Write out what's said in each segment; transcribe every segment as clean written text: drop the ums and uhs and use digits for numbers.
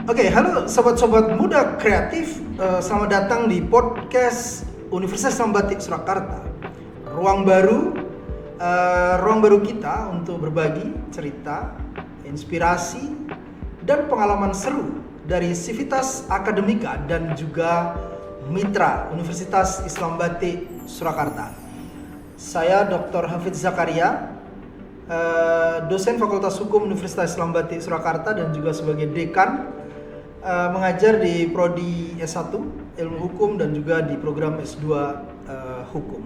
Oke, halo sobat-sobat muda kreatif. Selamat datang di podcast Universitas Islam Batik Surakarta. Ruang baru kita untuk berbagi cerita, inspirasi, dan pengalaman seru dari Civitas Akademika dan juga Mitra Universitas Islam Batik Surakarta. Saya Dr. Hafidz Zakaria, dosen Fakultas Hukum Universitas Islam Batik Surakarta dan juga sebagai dekan mengajar di Prodi S1 Ilmu Hukum dan juga di program S2 Hukum.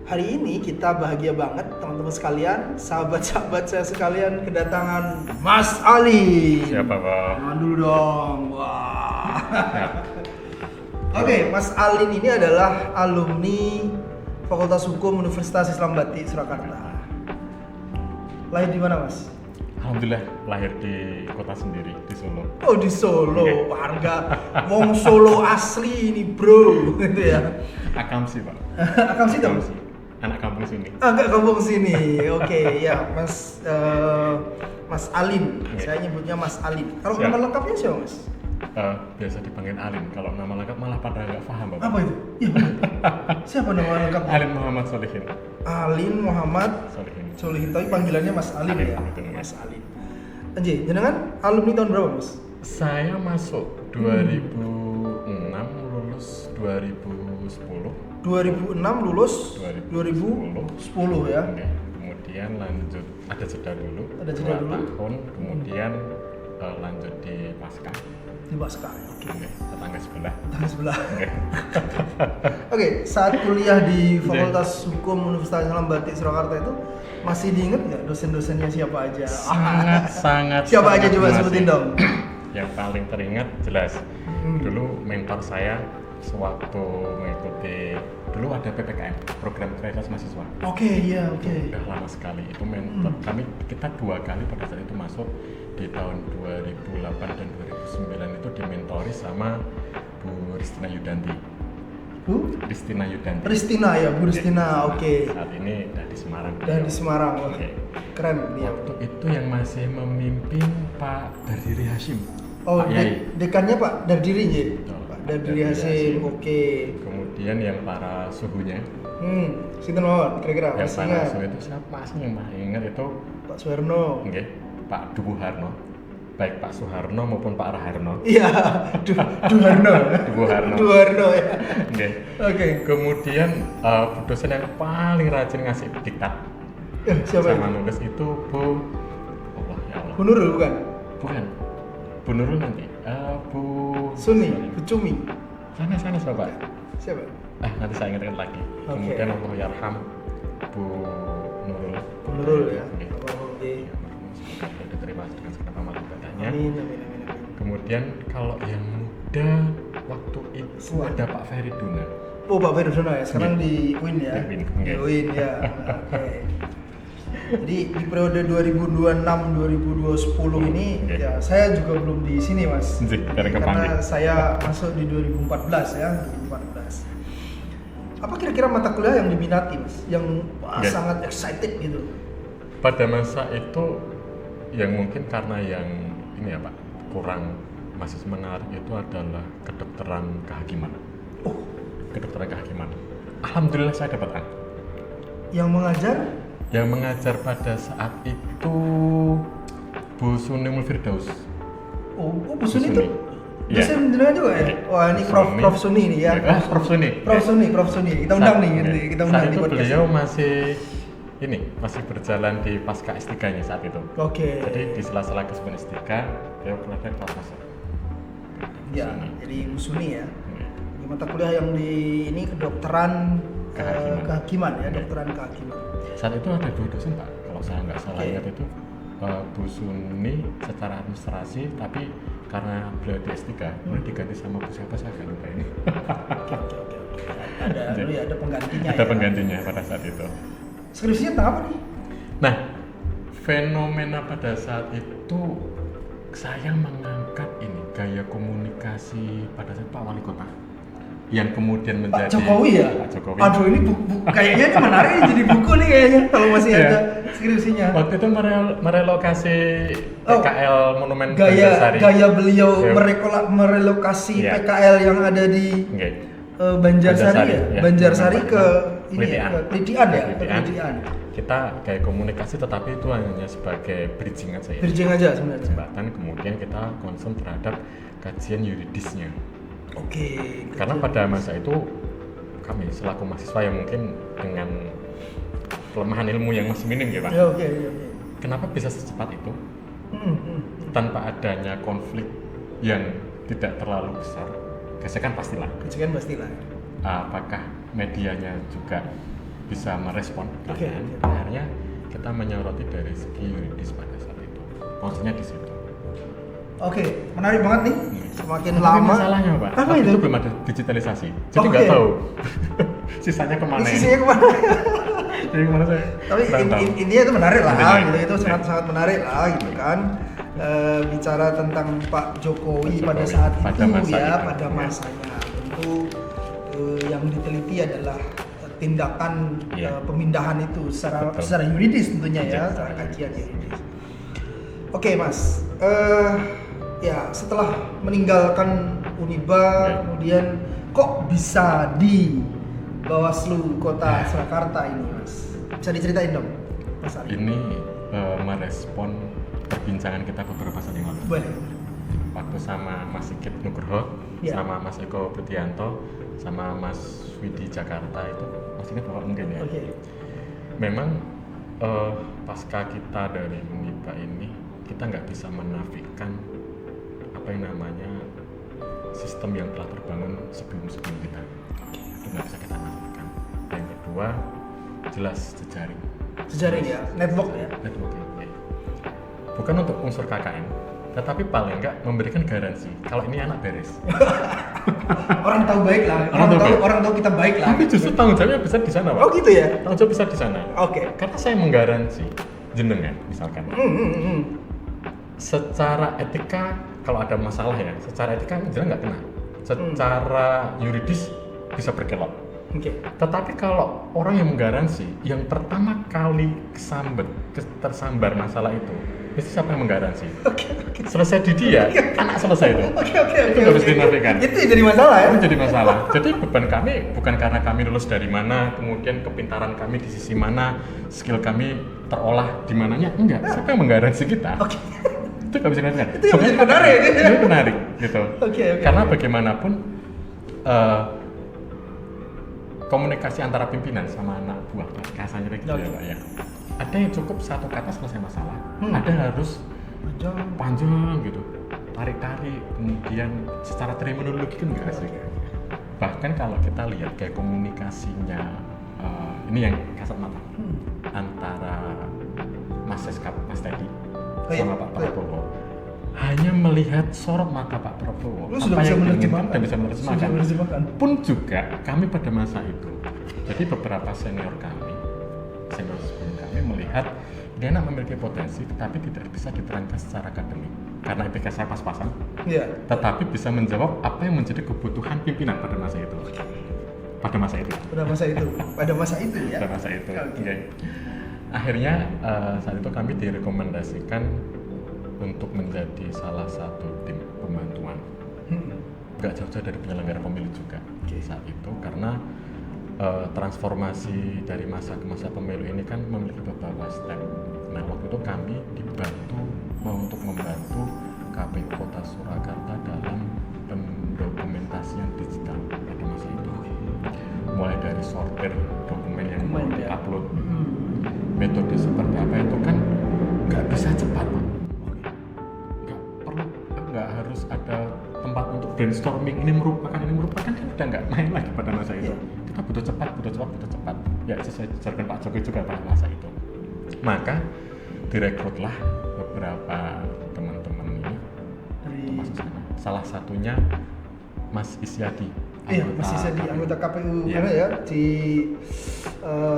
Hari ini kita bahagia banget teman-teman sekalian, sahabat-sahabat saya sekalian, kedatangan Mas Ali. Siapa Pak? Jangan dulu dong. Wah. Oke, Mas Alin ini adalah alumni Fakultas Hukum Universitas Islam Batik Surakarta. Lahir di mana, Mas? Alhamdulillah lahir di kota sendiri, di Solo. Oh, di Solo. Oke. Warga wong Solo asli ini, Bro. Gitu ya. Akamsi Pak. Akamsi dong. Akamsi. Anak kampung sini. Agak kampung sini. Oke, ya, Mas Alin. Oke. Saya nyebutnya Mas Alin. Kalau Siap. nama lengkapnya siapa, Mas? Biasa dipanggil Alin. Kalau nama lengkap malah pada nggak paham Bapak. Apa itu? Iya, benar. Siapa nama lengkapnya? Alin Muhammad Solihin. Alin Muhammad Solihin. Solihin, tapi panggilannya Mas Alin, Alin, ya. betul, Mas Alin. Anjir, jenengan alumni tahun berapa, Mas? Saya masuk 2006, lulus 2010. 2006 lulus 2010. 2010 ya. Oke. Kemudian lanjut ada jeda dulu. Ada jeda 2 dulu. tahun. Kemudian lanjut di Pasca. Di Baskar. Oke. Oke. Tetangga sebelah. Tanggal sebelah. Oke. Oke, saat kuliah di Fakultas Hukum Universitas Islam Batik Surakarta itu masih diinget nggak dosen-dosennya siapa aja? sangat Siapa aja sangat coba masih. sebutin dong. Yang paling teringat jelas dulu mentor saya sewaktu mengikuti dulu ada PPKM, program kreativitas mahasiswa. Oke, iya, oke. Udah lama sekali itu mentor kita 2 kali pada saat itu masuk di tahun 2008 dan 2009 itu dimentori sama Bu Ristina Yudanti. Bu Ristina Yudanti. Ristina ya, Bu Ristina. Oke. Saat ini udah di Semarang. Dan di Semarang. Wah, Oke. keren dia. Waktu itu yang masih memimpin Pak Dardiri Hashim. Oh, Pak Yai. dekannya Pak Dardiri ya? Betul, Pak Pak Dardiri Dardiri Hasim. Hasim. Oke. Kemudian yang para suhunya, Sinten mawon kira-kira yang Mas para ingat? suhu itu siapa sih yang mah ingat itu? Pak Suherno. Oke, Pak Dubuharno. Baik Pak Soeharno maupun Pak Raharno. Iya, Duharno. Duharno. Duharno ya. Oke. Oke. Kemudian dosen yang paling rajin ngasih diktat Siapa sama itu? nulis itu Bu Allah ya Allah. Bu Nurul bukan? Bukan. Bu Nurul nanti. Bu Suni, Bu Cumi. Sana Bapak. Siapa? Nanti saya ingat lagi. Oke. Kemudian Allah yarham Bu Nurul. Bu Nurul ya. Oke. Oke. Ya, semoga diterima dengan segenap amal ibadahnya. Amin, amin, amin, amin. Kemudian kalau yang muda waktu itu ada Pak Feriduna. Oh, Pak Feriduna ya. Sekarang di UIN ya. Di UIN, Di oke. UIN ya. Oke. Jadi di periode 2026-2010 ini Oke. ya saya juga belum di sini, Mas. Zik, karena Karena kepanggil. saya masuk di 2014 ya, 2014. Apa kira-kira mata kuliah yang diminati, Mas? Yang Oke. sangat excited gitu. Pada masa itu yang mungkin karena yang ini ya Pak kurang masih menarik itu adalah kedokteran kehakiman. Oh, Kedokteran kehakiman. Alhamdulillah saya dapat A. yang mengajar Yang mengajar pada saat itu Bu Suni Mulfirdaus. Oh, Bu Suni itu Iya. dosen jenengan juga ya? Oke. Wah, ini Bu Prof. Suni. Prof Suni nih ya. Iya, Prof Suni. Prof Suni. Kita undang nih, Oke. kita undang Saat di itu podcast. beliau masih berjalan di pasca S3-nya saat itu. Oke. Jadi di sela-sela kesibukan S3, beliau keluar kelas masuk. Ya, Suni. jadi Bu Suni ya. Oke. Di mata kuliah yang di ini kedokteran Kehakiman. kehakiman ya, Oke. kedokteran kehakiman. Saat itu ada 2 dosen Pak, kalau saya nggak salah Oke. ingat itu Bu Suni secara administrasi, tapi karena beliau di S3, kemudian diganti sama Bu siapa saya nggak lupa ini. Oke. Ada dulu ya, ada penggantinya Ada ya. penggantinya pada saat itu. Skripsinya tentang apa nih? Nah, fenomena pada saat itu saya mengangkat ini gaya komunikasi pada saat Pak Wali Kota. yang kemudian Pak menjadi Jokowi ya? Pak Jokowi. Aduh ini buku kayaknya ini menarik nih jadi buku nih kayaknya kalau masih Iya. ada skripsinya. Waktu itu merelokasi Oh, PKL Monumen Gaya Banjarsari. gaya beliau Iya. merelokasi Iya. PKL yang ada di Oke. Banjarsari ya? ya. Banjarsari ke ini Pelitian. ya, ke Pelitian ya? Ke Pelitian. Pelitian. Kita kayak komunikasi tetapi itu hanya sebagai bridging aja ya. Bridging aja sebenarnya. Jembatan, kemudian kita concern terhadap kajian yuridisnya. Oke. Karena pada masa itu kami selaku mahasiswa yang mungkin dengan kelemahan ilmu yang masih minim ya Pak. Ya, oke. Kenapa bisa secepat itu Hmm. tanpa adanya konflik yang tidak terlalu besar? Gesekan pastilah. Kecekan pastilah. Apakah medianya juga bisa merespon? Oke. Akhirnya kita menyoroti dari segi yuridis pada saat itu. Maksudnya di situ. Oke, menarik banget nih. Semakin Tapi lama. masalahnya Pak, Apa waktu itu? itu belum ada digitalisasi. Jadi Oke. nggak tahu sisanya kemana Ini ya. sisinya kemana? Jadi kemana saya? Tapi Kurang tahu. intinya itu menarik lah, Intinya, gitu. Itu iya. sangat menarik lah, gitu kan. Bicara tentang Pak Jokowi Pak pada Jokowi, saat pada itu masa ya, itu, pada ya. masanya. Tentu yang diteliti adalah tindakan Iya. pemindahan itu Betul. secara yuridis tentunya ya, Iya, secara secara kajian yuridis. Oke Mas, ya setelah meninggalkan Uniba, Oke. kemudian kok bisa di Bawaslu Kota Surakarta ini Mas? Bisa diceritain dong Mas Ari? Ini merespon perbincangan kita beberapa saat yang lalu. Boleh. Waktu sama Mas Sigit Nugroho, Iya. sama Mas Eko Butianto, sama Mas Widi Jakarta itu, Mas Sigit bawa mungkin ya. Oke. Memang pasca kita dari Uniba ini, kita nggak bisa menafikan apa yang namanya sistem yang telah terbangun sebelum kita. Itu nggak bisa kita nafikan. Yang kedua, jelas jejaring. Sejarah ya, network ya. Networking, ya. Bukan untuk unsur KKN, tetapi paling nggak memberikan garansi kalau ini anak beres. Orang tahu baik lah, orang tahu kita baik lah. Tapi justru tanggung jawabnya besar di sana, Pak. Oh gitu ya. Tanggung jawab besar di sana. Oke. Karena saya menggaransi jenengan, misalkan. Secara etika kalau ada masalah ya, secara etika jenengan nggak kena. Secara yuridis bisa berkelok. Oke. Tetapi kalau orang yang menggaransi, yang pertama kali tersambar masalah itu siapa yang menggaransi? Selesai di dia, anak selesai itu. Oke. Itu nggak bisa dinafikan. Itu yang jadi masalah ya. Itu jadi masalah. Jadi beban kami bukan karena kami lulus dari mana, kemudian kepintaran kami di sisi mana, skill kami terolah di mananya, enggak. Siapa yang menggaransi kita? Oke. Itu nggak bisa dinafikan. Itu yang menjadi menarik ya. Itu menarik gitu. Oke. Karena bagaimanapun komunikasi antara pimpinan sama anak buah, kasarnya gitu ya Pak ya. Ada yang cukup satu kata selesai masalah, ada harus panjang gitu, tarik-tarik, kemudian secara terminologi kan nggak asik. Bahkan kalau kita lihat kayak komunikasinya, ini yang kasat mata antara Mas Seskap, Mas Teddy sama Pak Prabowo, hanya melihat sorot mata Pak Prabowo, Lu sudah bisa menerjemahkan. dan bisa menerjemahkan. Pun juga kami pada masa itu, jadi beberapa senior sebelum kami melihat dia memiliki potensi, tetapi tidak bisa diterangkan secara akademik karena etika saya pas-pasan. Iya. Tetapi bisa menjawab apa yang menjadi kebutuhan pimpinan pada masa itu. Pada masa itu. Pada masa itu ya. Pada masa itu. Oke. Okay. Akhirnya saat itu kami direkomendasikan untuk menjadi salah satu tim pembantuan. Gak jauh-jauh dari penyelenggara pemilu juga saat itu, karena transformasi dari masa ke masa pemilu ini kan memiliki beberapa step. Nah waktu itu kami dibantu untuk membantu KPU Kota Surakarta dalam pendokumentasian digital pada masa itu. Mulai dari sortir dokumen yang mau diupload, metode seperti apa itu kan nggak bisa cepat Pak. Nggak harus ada tempat untuk brainstorming ini merupakan kan udah nggak main lagi pada masa itu. Kita butuh cepat. Ya sesuai dijalankan Pak Jokowi juga pada masa itu. Maka direkrutlah beberapa teman-teman ini untuk masuk sana. Salah satunya Mas Isyadi. Iya, Mas Isyadi anggota KPU Iya. mana ya di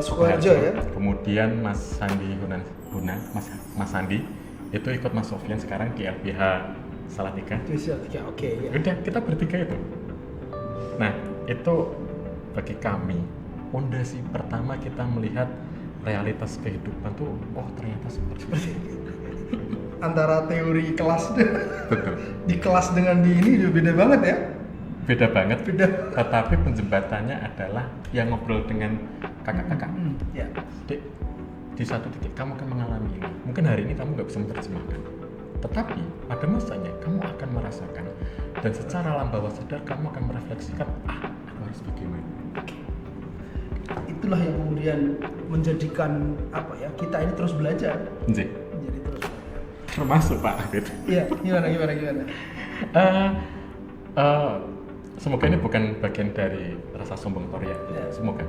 Sukoharjo ya. Kemudian Mas Sandi Mas Sandi itu ikut Mas Sofyan sekarang di LBH Salatiga. Oke ya. Udah kita bertiga itu. Nah itu bagi kami fondasi pertama kita melihat realitas kehidupan tuh, oh ternyata seperti itu. Antara teori kelas Betul. di kelas dengan di ini juga beda banget ya. Beda banget. Beda. Tetapi penjembatannya adalah yang ngobrol dengan kakak-kakak. Ya. Dek, di satu titik kamu akan mengalami ini. Mungkin hari ini kamu nggak bisa menerjemahkan, tetapi pada masanya kamu akan merasakan, dan secara alam bawah sadar kamu akan merefleksikan, aku harus bagaimana. Itulah yang kemudian menjadikan kita ini terus belajar. Jadi Terus belajar. termasuk Pak Afid. Iya, gimana? Semoga ini bukan bagian dari rasa sombong Korea. Ya. Semoga.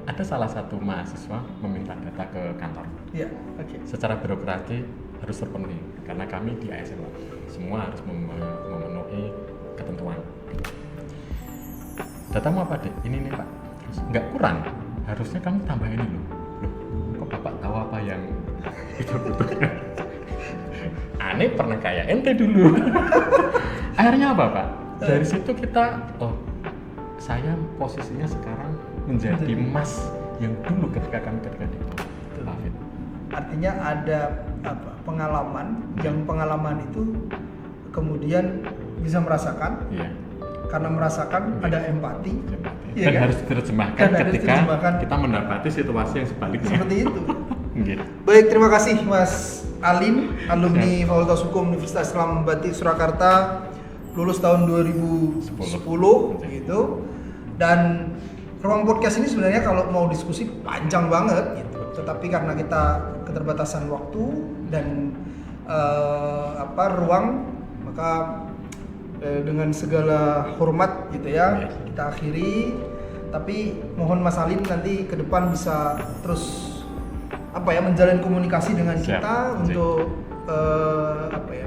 Ada salah satu mahasiswa meminta data ke kantor. Iya, oke. Secara birokrasi harus terpenuhi karena kami di ASN semua harus memenuhi ketentuan. Datamu apa deh? Ini nih Pak. Terus nggak kurang. Harusnya kamu tambah ini loh. Kok Bapak tahu apa yang itu butuhkan? Aneh pernah kayak ente dulu. Akhirnya apa Pak? Dari situ kita, saya posisinya sekarang menjadi mas yang dulu ketika di Afid. Artinya ada pengalaman, yang pengalaman itu kemudian bisa merasakan. Iya. Karena merasakan ada empati. Dan harus diterjemahkan ketika kita mendapati situasi yang sebaliknya. Seperti itu. Gitu. Baik, terima kasih Mas Alin, alumni Fakultas Hukum Universitas Islam Batik Surakarta, lulus tahun 2010 gitu. Dan ruang podcast ini sebenarnya kalau mau diskusi panjang banget gitu. Tetapi karena kita keterbatasan waktu dan ruang, maka dengan segala hormat gitu ya, kita akhiri. Tapi mohon Mas Alin nanti ke depan bisa terus menjalin komunikasi dengan kita untuk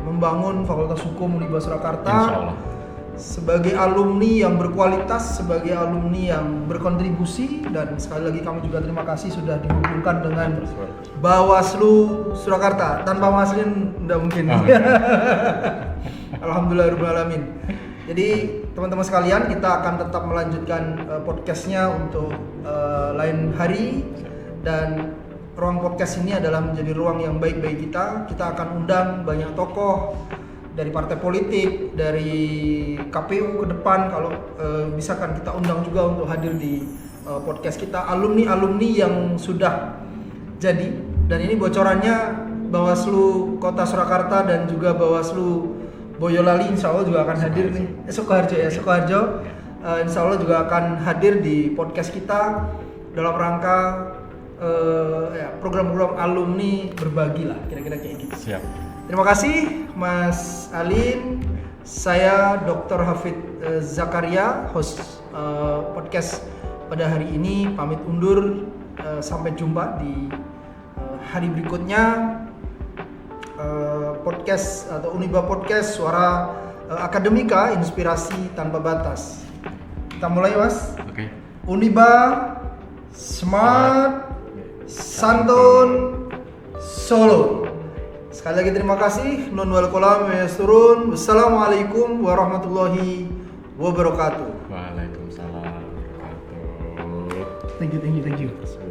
membangun Fakultas Hukum Universitas Surakarta. Insyaallah. Sebagai alumni yang berkualitas, sebagai alumni yang berkontribusi, dan sekali lagi kami juga terima kasih sudah dihubungkan dengan Bawaslu Surakarta. Tanpa Mas Alin tidak mungkin. Alhamdulillahirrahmanirrahim. Jadi teman-teman sekalian, kita akan tetap melanjutkan podcastnya untuk lain hari, dan ruang podcast ini adalah menjadi ruang yang baik bagi kita. Kita akan undang banyak tokoh dari partai politik, dari KPU ke depan, kalau bisa kan kita undang juga untuk hadir di podcast kita, alumni-alumni yang sudah jadi. Dan ini bocorannya, Bawaslu Kota Surakarta dan juga Bawaslu Boyolali insya Allah juga akan hadir nih. Sukoharjo insya Allah juga akan hadir di podcast kita dalam rangka program-program alumni berbagi lah, kira-kira kayak gitu. Siap. Terima kasih Mas Alin. Saya Dr. Hafid Zakaria, host podcast pada hari ini, pamit undur. Sampai jumpa di hari berikutnya. Podcast atau Uniba Podcast, suara akademika, inspirasi tanpa batas. Kita mulai Mas. Oke. Uniba, smart, santun, Solo. Sekali lagi terima kasih. Nun wal qalam yasturun. Wassalamualaikum warahmatullahi wabarakatuh. Waalaikumsalam warahmatullahi wabarakatuh. Thank you.